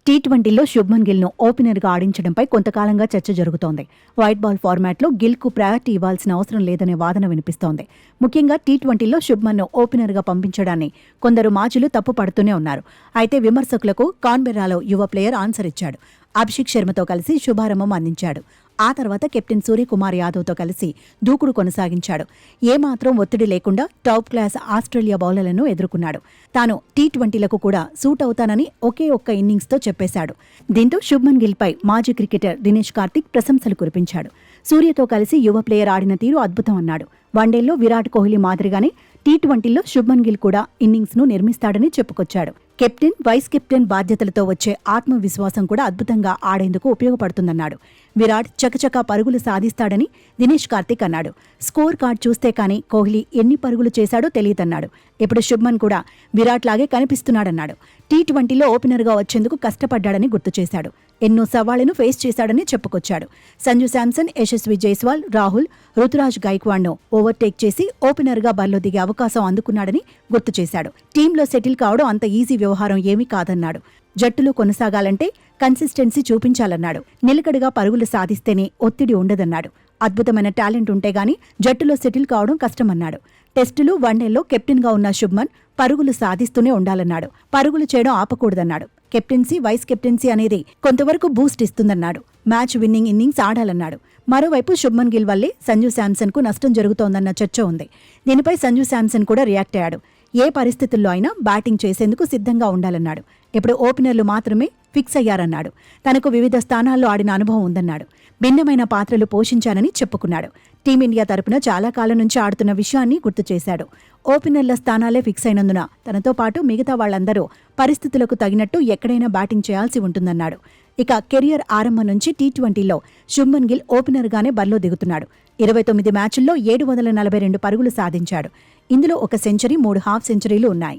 టీ20లో శుభ్మన్ గిల్ను ఓపెనర్గా ఆడించడంపై కొంతకాలంగా చర్చ జరుగుతోంది. వైట్ బాల్ ఫార్మాట్లో గిల్కు ప్రయారిటీ ఇవ్వాల్సిన అవసరం లేదనే వాదన వినిపిస్తోంది. ముఖ్యంగా టీ20లో శుభ్మన్ను ఓపెనర్గా పంపించడాన్ని కొందరు మాజీలు తప్పుపడుతూనే ఉన్నారు. అయితే విమర్శకులకు కాన్బెర్రాలో యువ ప్లేయర్ ఆన్సర్ ఇచ్చాడు. అభిషేక్ శర్మతో కలిసి శుభారంభం అందించాడు. ఆ తర్వాత కెప్టెన్ సూర్యకుమార్ యాదవ్తో కలిసి దూకుడు కొనసాగించాడు. ఏమాత్రం ఒత్తిడి లేకుండా టాప్ క్లాస్ ఆస్ట్రేలియా బౌలర్లను ఎదుర్కొన్నాడు. తాను టీ20లకు కూడా సూట్ అవుతానని ఒకే ఒక్క ఇన్నింగ్స్తో చెప్పేశాడు. దీంతో శుభ్మన్ గిల్పై మాజీ క్రికెటర్ దినేష్ కార్తిక్ ప్రశంసలు కురిపించాడు. సూర్యతో కలిసి యువ ప్లేయర్ ఆడిన తీరు అద్భుతం అన్నాడు. వన్డేల్లో విరాట్ కోహ్లీ మాదిరిగానే టీ20లో శుభ్మన్ గిల్ కూడా ఇన్నింగ్స్ను నిర్మిస్తాడని చెప్పుకొచ్చాడు. కెప్టెన్, వైస్ కెప్టెన్ బాధ్యతలతో వచ్చే ఆత్మవిశ్వాసం కూడా అద్భుతంగా ఆడేందుకు ఉపయోగపడుతుందన్నాడు. విరాట్ చకచకా పరుగులు సాధిస్తాడని దినేష్ కార్తిక్ అన్నాడు. స్కోర్ కార్డ్ చూస్తే కానీ కోహ్లీ ఎన్ని పరుగులు చేశాడో తెలియదన్నాడు. ఇప్పుడు శుభ్మన్ కూడా విరాట్ లాగే కనిపిస్తున్నాడన్నాడు. టీ20లో ఓపెనర్గా వచ్చేందుకు కష్టపడ్డాడని గుర్తు చేశాడు. ఎన్నో సవాళ్లను ఫేస్ చేశాడని చెప్పుకొచ్చాడు. సంజు శాంసన్, యశస్వి జైస్వాల్, రాహుల్, రుతురాజ్ గైక్వాడ్ను ఓవర్టేక్ చేసి ఓపెనర్గా బరిలో దిగే అవకాశం అందుకున్నాడని గుర్తు చేశాడు. టీంలో సెటిల్ కావడం అంత ఈజీ వ్యవహారం ఏమీ కాదన్నాడు. జట్టులో కొనసాగాలంటే కన్సిస్టెన్సీ చూపించాలన్నాడు. నిలకడగా పరుగులు సాధిస్తేనే ఒత్తిడి ఉండదన్నాడు. అద్భుతమైన టాలెంట్ ఉంటే గాని జట్టులో సెటిల్ కావడం కష్టమన్నాడు. టెస్టులు, వన్డేల్లో కెప్టెన్గా ఉన్న శుభ్మన్ పరుగులు సాధిస్తూనే ఉండాలన్నాడు. పరుగులు చేయడం ఆపకూడదన్నాడు. కెప్టెన్సీ, వైస్ కెప్టెన్సీ అనేది కొంతవరకు బూస్ట్ ఇస్తుందన్నాడు. మ్యాచ్ విన్నింగ్ ఇన్నింగ్స్ ఆడాలన్నాడు. మరోవైపు శుభ్మన్ గిల్ వల్లే సంజు శాంసన్కు నష్టం జరుగుతోందన్న చర్చ ఉంది. దీనిపై సంజు శాంసన్ కూడా రియాక్ట్ అయ్యాడు. ఏ పరిస్థితుల్లో అయినా బ్యాటింగ్ చేసేందుకు సిద్ధంగా ఉండాలన్నాడు. ఇప్పుడు ఓపెనర్లు మాత్రమే ఫిక్స్ అయ్యారన్నాడు. తనకు వివిధ స్థానాల్లో ఆడిన అనుభవం ఉందన్నాడు. భిన్నమైన పాత్రలు పోషించానని చెప్పుకున్నాడు. టీమిండియా తరపున చాలా కాలం నుంచి ఆడుతున్న విషయాన్ని గుర్తు చేశాడు. ఓపెనర్ల స్థానాలే ఫిక్స్ అయినందున తనతో పాటు మిగతా వాళ్లందరూ పరిస్థితులకు తగినట్టు ఎక్కడైనా బ్యాటింగ్ చేయాల్సి ఉంటుందన్నాడు. ఇక కెరియర్ ఆరంభం నుంచి టీ20లో శుభ్మన్ గిల్ ఓపెనర్గానే బరిలో దిగుతున్నాడు. 29 మ్యాచుల్లో 742 పరుగులు సాధించాడు. ఇందులో ఒక సెంచరీ, 3 హాఫ్ సెంచరీలు ఉన్నాయి.